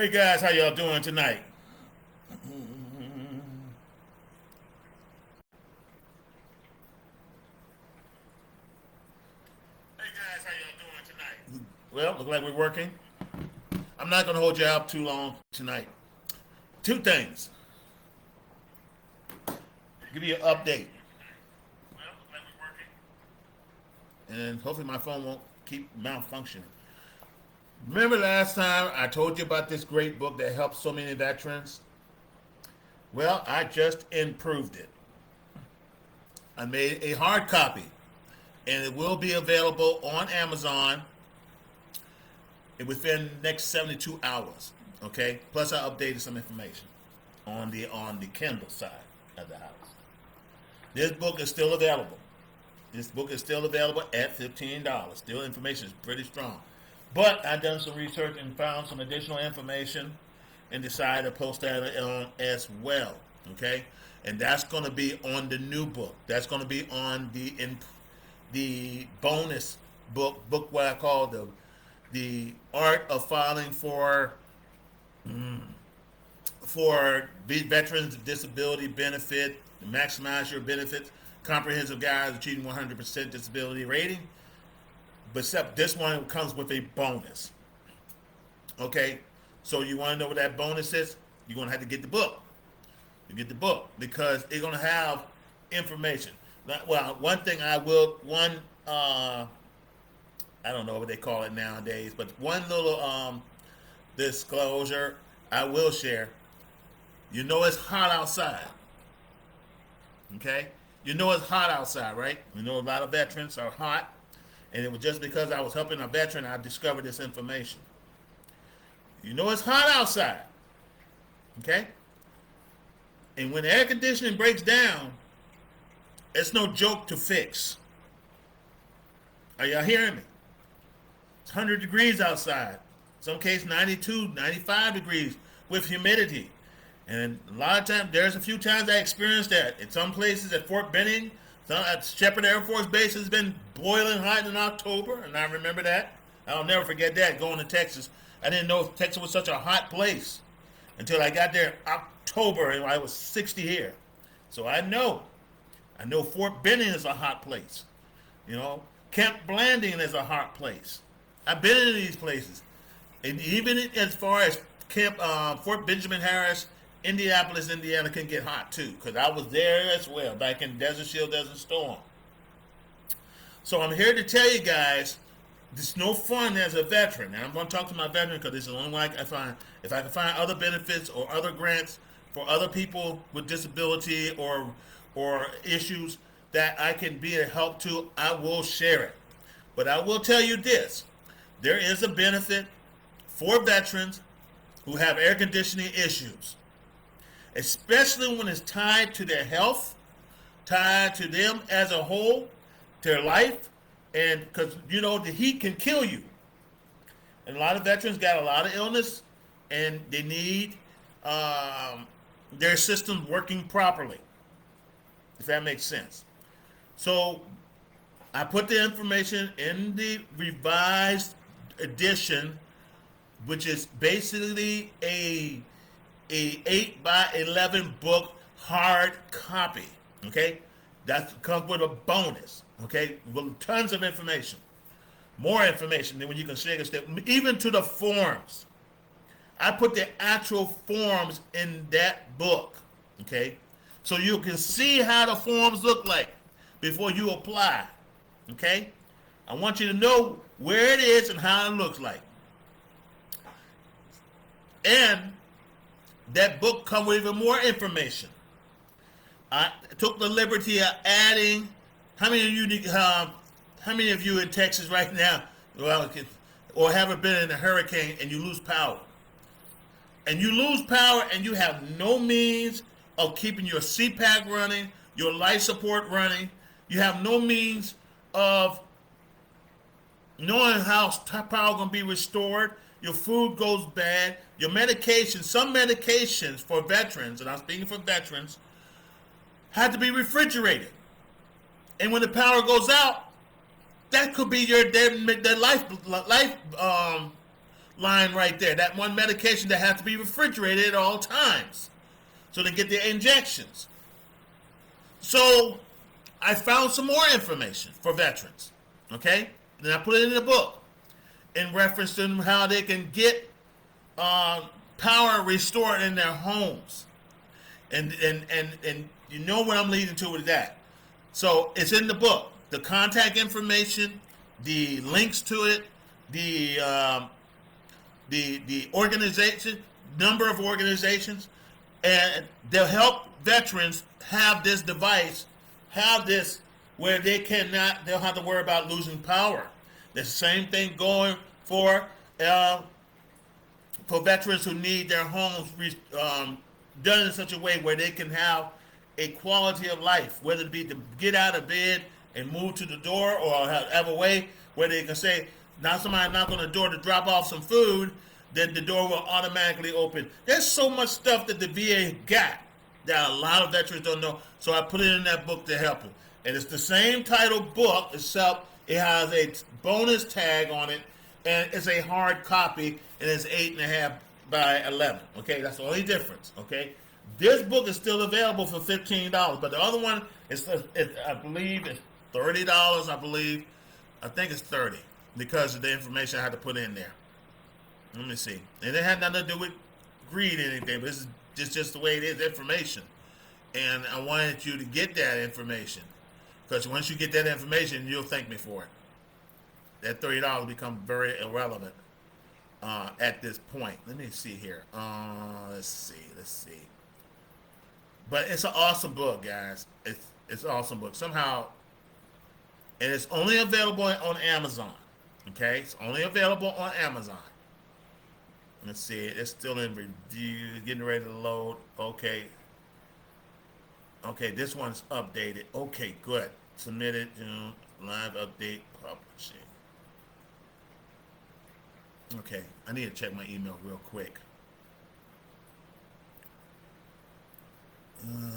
Hey guys, how y'all doing tonight? Hey guys, how y'all doing tonight? Well, look like we're working. I'm not going to hold you out too long tonight. Two things. Give you an update. Well, look like we're working. And hopefully my phone won't keep malfunctioning. Remember last time I told you about this great book that helps so many veterans? Well, I just improved it. I made a hard copy, and it will be available on Amazon within the next 72 hours. Okay. Plus, I updated some information on the Kindle side of the house. This book is still available. This book is still available at $15. Still, information is pretty strong. But I done some research and found some additional information, and decided to post that on as well. Okay, and that's going to be on the new book. That's going to be on the bonus book what I call the art of filing for veterans disability benefit, maximize your benefits, comprehensive guide achieving 100% disability rating. But except this one comes with a bonus. Okay, so you want to know what that bonus is? You're going to have to get the book. You get the book because it's going to have information. Well, one thing I will, I don't know what they call it nowadays, but one little disclosure I will share. You know it's hot outside. Okay? You know it's hot outside, right? You know a lot of veterans are hot. And it was just because I was helping a veteran I discovered this information. You know it's hot outside. Okay? And when air conditioning breaks down, it's no joke to fix. Are y'all hearing me? It's 100 degrees outside. Some case 92, 95 degrees with humidity. And a lot of times, there's a few times I experienced that. In some places at Fort Benning, at Shepherd Air Force Base, has been boiling hot in October, and I remember that. I'll never forget that, going to Texas. I didn't know Texas was such a hot place until I got there in October, and I was 60 here. So I know. I know Fort Benning is a hot place. You know, Camp Blanding is a hot place. I've been in these places. And even as far as Fort Benjamin Harris, Indianapolis, Indiana can get hot too, because I was there as well back in Desert Shield, Desert Storm. So I'm here to tell you guys, it's no fun as a veteran. And I'm going to talk to my veteran because this is the only way I can find. If I can find other benefits or other grants for other people with disability or issues that I can be a help to, I will share it. But I will tell you this: there is a benefit for veterans who have air conditioning issues, especially when it's tied to their health, tied to them as a whole, their life, and because the heat can kill you. And a lot of veterans got a lot of illness, and they need their system working properly, if that makes sense. So I put the information in the revised edition, which is basically a 8 by 11 book hard copy. Okay, that comes with a bonus. Okay, with tons of information, more information than when you can shake a step, even to the forms. I put the actual forms in that book. Okay, so you can see how the forms look like before you apply. Okay, I want you to know where it is and how it looks like. And that book comes with even more information. I took the liberty of adding. How many of you in Texas right now, or haven't been in a hurricane and you lose power? And you lose power and you have no means of keeping your CPAP running, your life support running. You have no means of knowing how power going to be restored. Your food goes bad. Your medication, some medications for veterans, and I'm speaking for veterans, had to be refrigerated. And when the power goes out, that could be their life line right there. That one medication that has to be refrigerated at all times so they get their injections. So I found some more information for veterans. Okay? Then I put it in the book in reference to how they can get power restored in their homes. And you know what I'm leading to with that. So it's in the book. The contact information, the links to it, the organization, number of organizations, and they'll help veterans have this device, have this where they'll have to worry about losing power. The same thing going for veterans who need their homes done in such a way where they can have a quality of life, whether it be to get out of bed and move to the door, or have a way where they can say, now somebody knock on the door to drop off some food, then the door will automatically open. There's so much stuff that the VA got that a lot of veterans don't know, so I put it in that book to help them. And it's the same title book, except it has a bonus tag on it, and it's a hard copy, and it's 8.5 by 11. Okay, that's the only difference. Okay, this book is still available for $15, but the other one is, I believe, it's $30. I think it's 30 because of the information I had to put in there. Let me see, and it had nothing to do with greed or anything. But this is just the way it is, information, and I wanted you to get that information, because once you get that information, you'll thank me for it. That $30 become very irrelevant at this point. Let me see here. Let's see. But it's an awesome book, guys. It's an awesome book. Somehow, and it's only available on Amazon. Okay, it's only available on Amazon. Let's see. It's still in review, getting ready to load. Okay, this one's updated. Okay, good. Submitted, live update, publishing. Okay, I need to check my email real quick.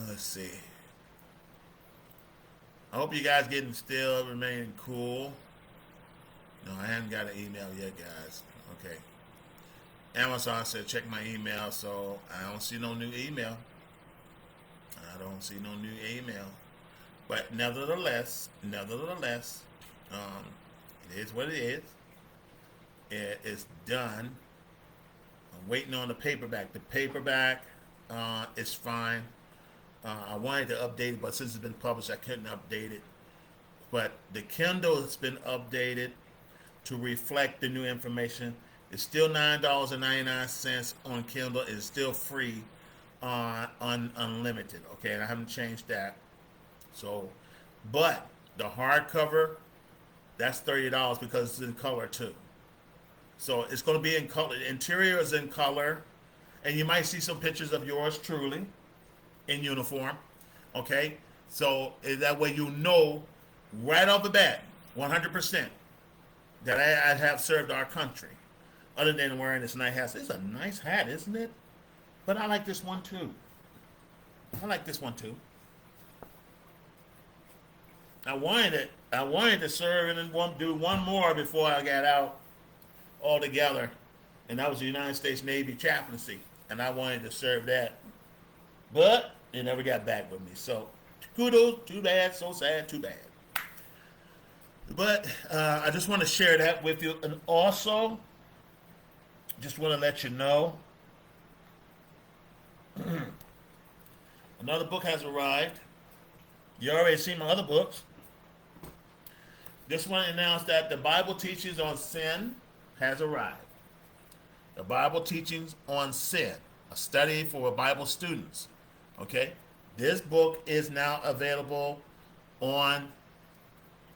Let's see. I hope you guys still remaining cool. No, I haven't got an email yet, guys. Okay. Amazon said check my email, so I don't see no new email. But nevertheless, it is what it is. It is done. I'm waiting on the paperback. The paperback is fine. I wanted to update it, but since it's been published, I couldn't update it. But the Kindle has been updated to reflect the new information. It's still $9.99 on Kindle. It's still free on unlimited. Okay, and I haven't changed that. So, but the hardcover, that's $30 because it's in color too. So it's going to be in color. The interior is in color, and you might see some pictures of yours truly in uniform. Okay, so that way you know right off the bat, 100%, that I have served our country. Other than wearing this nice hat, it's a nice hat, isn't it? But I like this one too. I wanted to serve and then do one more before I got out altogether, and that was the United States Navy chaplaincy, and I wanted to serve that, but they never got back with me. So kudos, too bad, so sad, too bad. But I just want to share that with you, and also just want to let you know another book has arrived. You already seen my other books. This one announced that the Bible Teachings on Sin has arrived. The Bible Teachings on Sin, a study for Bible students. Okay, this book is now available on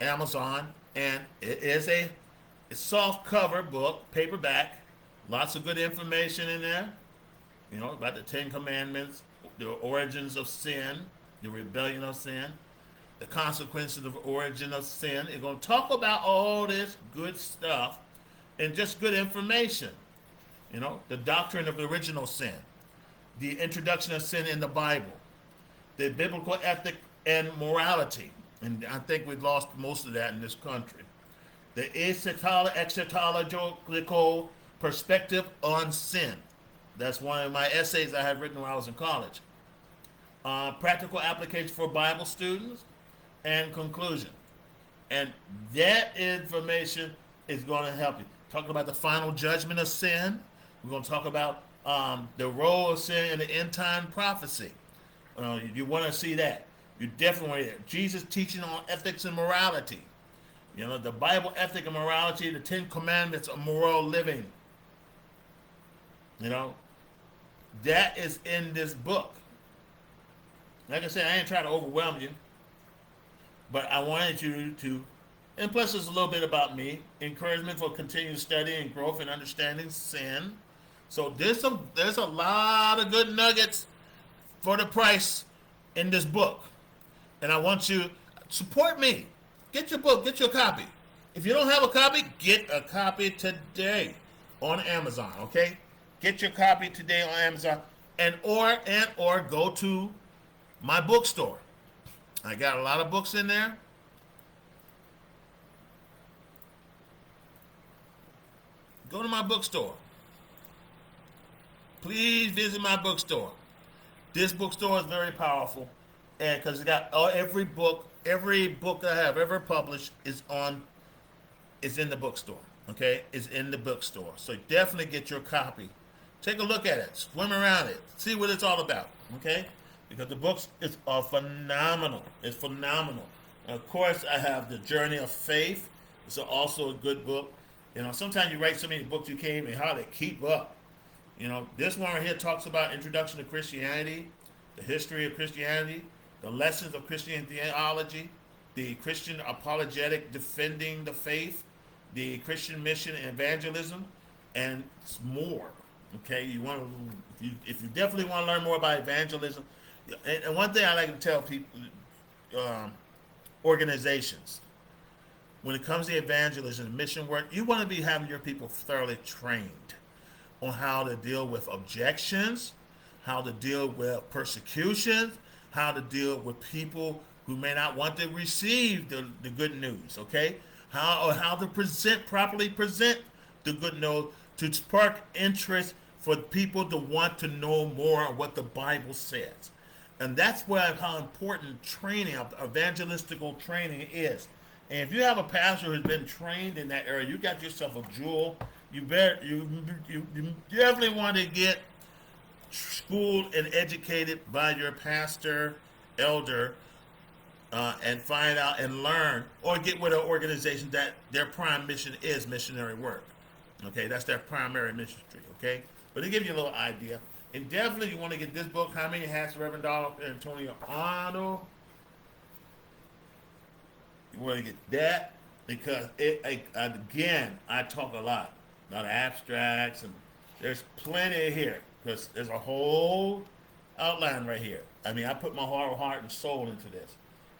Amazon, and it is a soft cover book, paperback. Lots of good information in there. You know, about the 10 Commandments, the origins of sin, the rebellion of sin, the consequences of the origin of sin. It's going to talk about all this good stuff and just good information. You know, the doctrine of the original sin, the introduction of sin in the Bible, the biblical ethic and morality. And I think we've lost most of that in this country. The eschatological Perspective on Sin. That's one of my essays I had written when I was in college. Practical application for Bible students, and conclusion. And that information is going to help you. Talking about the final judgment of sin. We're going to talk about the role of sin in the end time prophecy. You want to see that. You definitely want to hear Jesus teaching on ethics and morality. The Bible ethic and morality, the 10 commandments of moral living. That is in this book. Like I said, I ain't trying to overwhelm you, but I wanted you to, and plus there's a little bit about me, encouragement for continued study and growth and understanding sin. So there's a lot of good nuggets for the price in this book. And I want you to support me. Get your book, get your copy. If you don't have a copy, get a copy today on Amazon, okay? Get your copy today on Amazon or go to my bookstore. I got a lot of books in there. Go to my bookstore. Please visit my bookstore. This bookstore is very powerful, and because it got every book I have ever published is in the bookstore. Okay, it's in the bookstore. So definitely get your copy. Take a look at it. Swim around it. See what it's all about. Okay, because the books are phenomenal. It's phenomenal. And of course, I have The Journey of Faith. It's also a good book. Sometimes you write so many books you can't even hardly keep up. This one right here talks about introduction to Christianity, the history of Christianity, the lessons of Christian theology, the Christian apologetic defending the faith, the Christian mission and evangelism, and more. Okay, if you definitely want to learn more about evangelism, and one thing I like to tell people, organizations, when it comes to evangelism and mission work, you want to be having your people thoroughly trained on how to deal with objections, how to deal with persecution, how to deal with people who may not want to receive the good news, okay? How to properly present the good news to spark interest for people to want to know more of what the Bible says. And that's how important training, evangelistical training is. And if you have a pastor who's been trained in that area, you got yourself a jewel. You definitely want to get schooled and educated by your pastor, elder, and find out and learn, or get with an organization that their prime mission is missionary work. Okay, that's their primary ministry. Okay, but to give you a little idea, and definitely you want to get this book. How Many Hats Reverend Dr. Antonio Arnold? You want to get that because I talk a lot of abstracts, and there's plenty here because there's a whole outline right here. I mean, I put my heart and soul into this.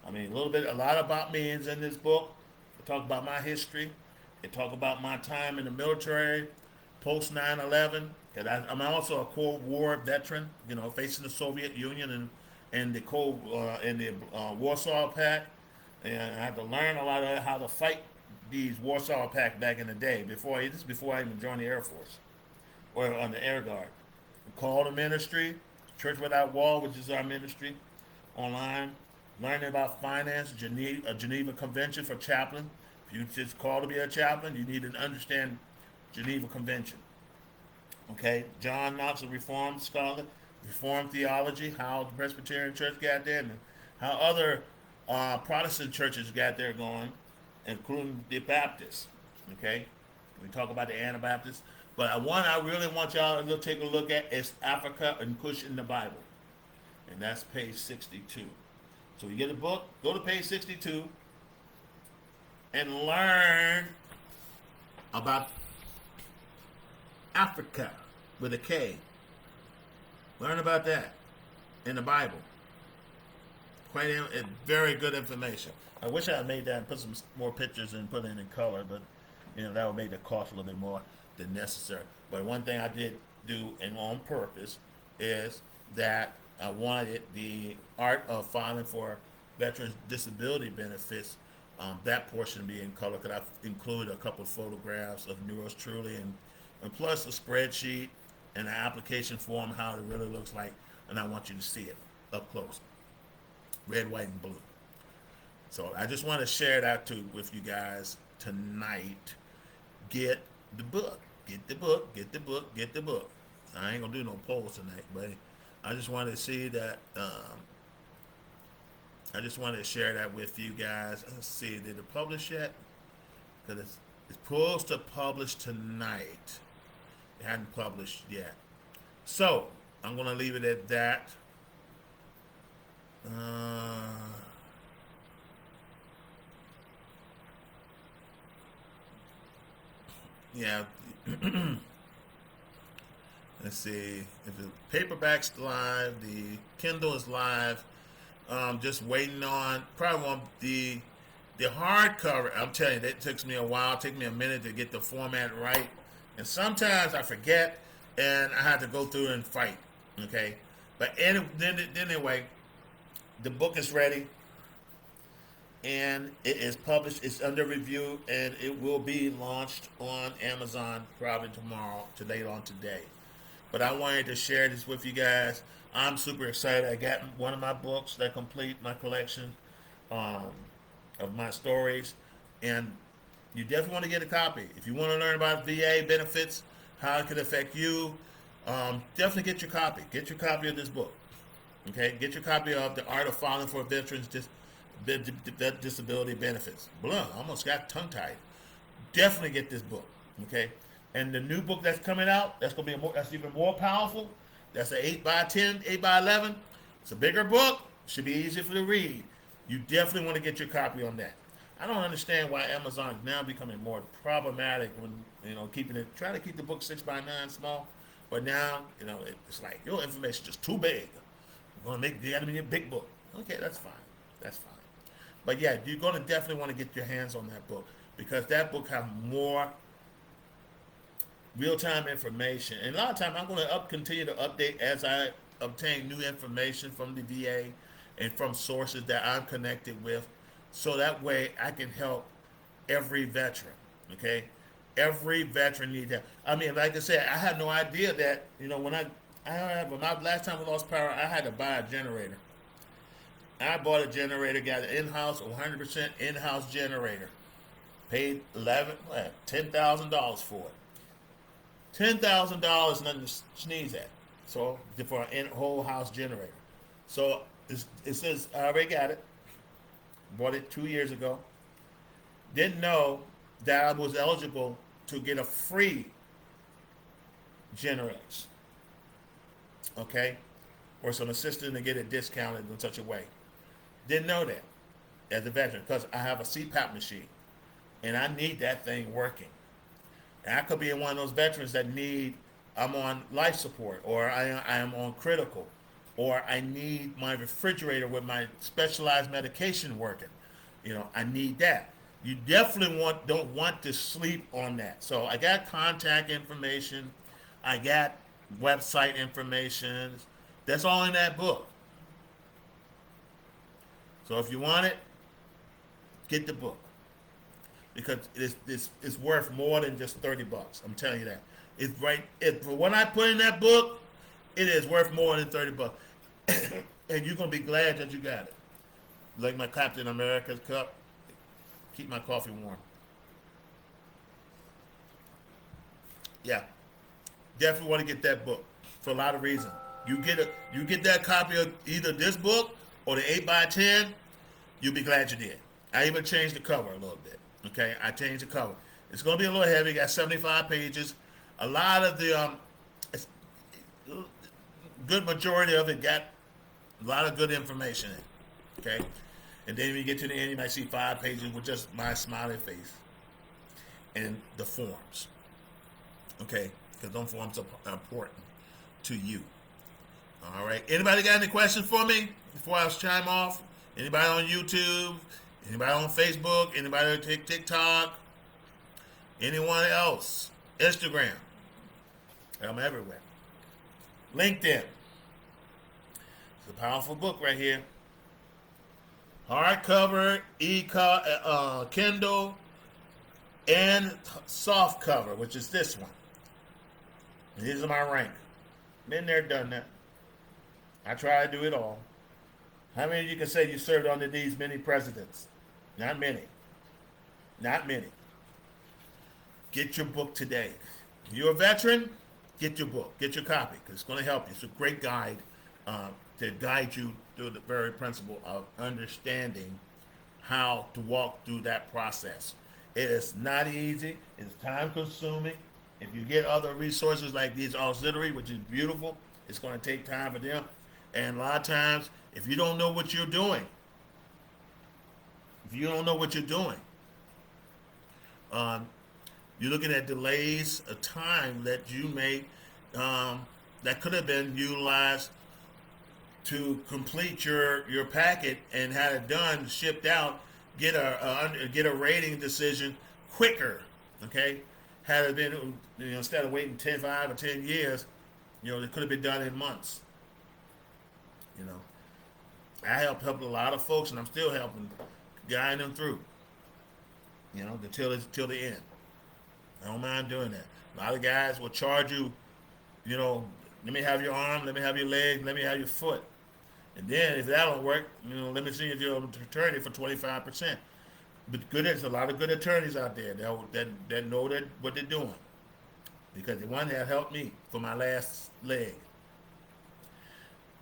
I mean, a lot about me is in this book. It talk about my history. It talk about my time in the military, post 9/11. I'm also a Cold War veteran. Facing the Soviet Union and the Warsaw Pact. And I had to learn a lot of how to fight these Warsaw Pact back in the day before I even joined the Air Force or on the Air Guard. Call to ministry, Church Without Wall, which is our ministry, online. Learning about finance, Geneva Convention for chaplain. If you just call to be a chaplain, you need to understand Geneva Convention. Okay, John Knox, a Reformed scholar, Reformed theology, how the Presbyterian Church got there, and how other Protestant churches got there going, including the Baptists. Okay, we talk about the Anabaptists, but I really want y'all to take a look at is Africa and Cush in the Bible, and that's page 62. So you get a book, go to page 62, and learn about Africa with a K. Learn about that in the Bible. Very good information. I wish I had made that and put some more pictures and put it in color, but that would make the cost a little bit more than necessary. But one thing I did do, and on purpose, is that I wanted the art of filing for veterans disability benefits, that portion to be in color. Could I include a couple of photographs of yours truly and and plus a spreadsheet and an application form, how it really looks like, and I want you to see it up close, red, white, and blue. So I just want to share that too with you guys tonight. Get the book. Get the book. Get the book. Get the book. I ain't gonna do no polls tonight, but I just wanted to see that. I just wanted to share that with you guys. Let's see, did it publish yet? Because it's supposed to publish tonight. It hadn't published yet. So I'm gonna leave it at that. Yeah. Let's see if the paperback's live, the Kindle is live. Just waiting on probably want the hardcover. I'm telling you, that takes me a while. It takes me a minute to get the format right, and sometimes I forget, and I have to go through and fight. Okay, but anyway, the book is ready, and it is published. It's under review, and it will be launched on Amazon probably tomorrow, later on today. But I wanted to share this with you guys. I'm super excited. I got one of my books that complete my collection of my stories, and you definitely want to get a copy. If you want to learn about VA benefits, how it can affect you, definitely get your copy. Get your copy of this book. Okay, get your copy of The Art of Filing for Veterans Disability Benefits. Blah, almost got tongue-tied. Definitely get this book. Okay, and the new book that's coming out, that's gonna be that's even more powerful. That's an 8x10, 8x11. It's a bigger book. Should be easy for you to read. You definitely want to get your copy on that. I don't understand why Amazon is now becoming more problematic when trying to keep the book 6x9 small, but now it's like your information is just too big. You're gonna make a big book. Okay, that's fine. That's fine. But yeah, you're gonna definitely want to get your hands on that book because that book has more real-time information, and a lot of times I'm going to continue to update as I obtain new information from the VA and from sources that I'm connected with, so that way I can help every veteran. Okay, every veteran needs that. I mean, like I said, I had no idea that when my last time we lost power, I had to buy a generator. I bought a generator, got an in-house, 100% in-house generator, paid $10,000 for it. $10,000, nothing to sneeze at. So for a whole house generator. So it says I already got it. Bought it 2 years ago. Didn't know that I was eligible to get a free generator. Okay, or some assistance to get it discounted in such a way. Didn't know that as a veteran because I have a CPAP machine, and I need that thing working. And I could be one of those veterans that I'm on life support, or I am on critical, or I need my refrigerator with my specialized medication working. I need that. You definitely don't want to sleep on that. So I got contact information, I got website information. That's all in that book. So if you want it, get the book. Because it's worth more than just $30. I'm telling you that. It's right. For what I put in that book, it is worth more than $30. And you're gonna be glad that you got it. Like my Captain America's cup. Keep my coffee warm. Yeah, definitely want to get that book for a lot of reasons. You get that copy of either this book or the 8x10. You'll be glad you did. I even changed the cover a little bit. Okay, I changed the cover. It's going to be a little heavy. Got 75 pages. A lot of the good majority of it got a lot of good information in it. Okay, and then when you get to the end, you might see 5 pages with just my smiley face and the forms. Okay, because those forms are important to you. All right. Anybody got any questions for me before I chime off? Anybody on YouTube? Anybody on Facebook? Anybody on TikTok? Anyone else? Instagram. I'm everywhere. LinkedIn. It's a powerful book right here. Hardcover, Kindle, and soft cover, which is this one. These are my rank. Been there, done that. I try to do it all. How many of you can say you served under these many presidents? Not many. Not many. Get your book today. If you're a veteran, get your book. Get your copy because it's going to help you. It's a great guide to guide you through the very principle of understanding how to walk through that process. It is not easy. It's time consuming. If you get other resources like these auxiliary, which is beautiful, it's going to take time for them. And a lot of times, if you don't know what you're doing, you're looking at delays of time that you may that could have been utilized to complete your packet and had it done, shipped out, get a rating decision quicker. Okay, had it been instead of waiting 5 or 10 years, it could have been done in months. I helped a lot of folks, and I'm still helping, guiding them through. Till the end. I don't mind doing that. A lot of guys will charge you, let me have your arm, let me have your leg, let me have your foot. And then if that don't work, let me see if you're an attorney for 25%. But there's a lot of good attorneys out there that know what they're doing. Because the one that helped me for my last leg.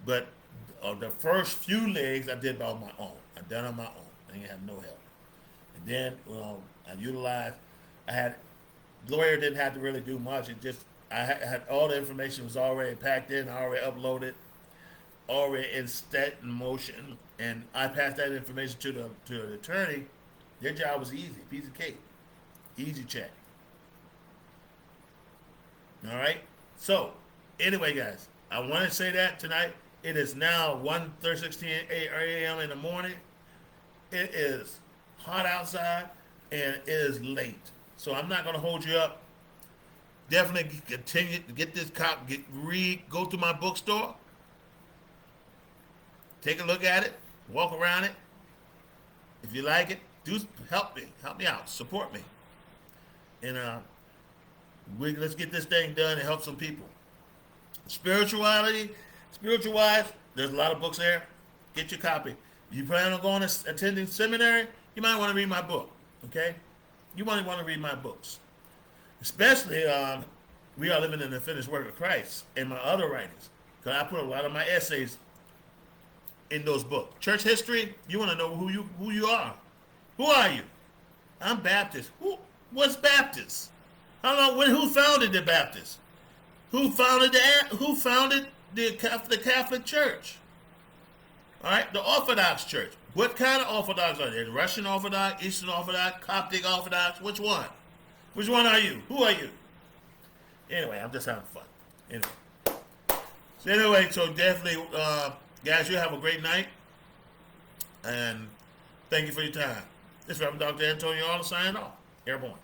But the first few legs I did on my own. I done on my own. I didn't have no help. And then lawyer didn't have to really do much. It just, I had all the information was already packed in, I already uploaded, already in motion, and I passed that information to the attorney. Their job was easy, piece of cake, easy check. All right. So anyway, guys, I want to say that tonight. It is now 1:16 a.m. in the morning. It is hot outside and it is late. So I'm not going to hold you up. Definitely continue to get this go to my bookstore. Take a look at it. Walk around it. If you like it, help me out. Support me. And let's get this thing done and help some people. Spiritual-wise, there's a lot of books there. Get your copy. You plan on going to attending seminary, you might want to read my book, okay? You might want to read my books. Especially, We Are Living in the Finished Work of Christ and my other writings. Because I put a lot of my essays in those books. Church history, you want to know who you are. Who are you? I'm Baptist. What's Baptist? I don't know who founded the Baptist. Who founded the Catholic Church? All right, the Orthodox Church. What kind of Orthodox are there? Russian Orthodox, Eastern Orthodox, Coptic Orthodox? Which one? Which one are you? Who are you? Anyway, I'm just having fun. So definitely, guys, you have a great night, and thank you for your time. This is Reverend Dr. Antonio Arnold signing off. Airborne.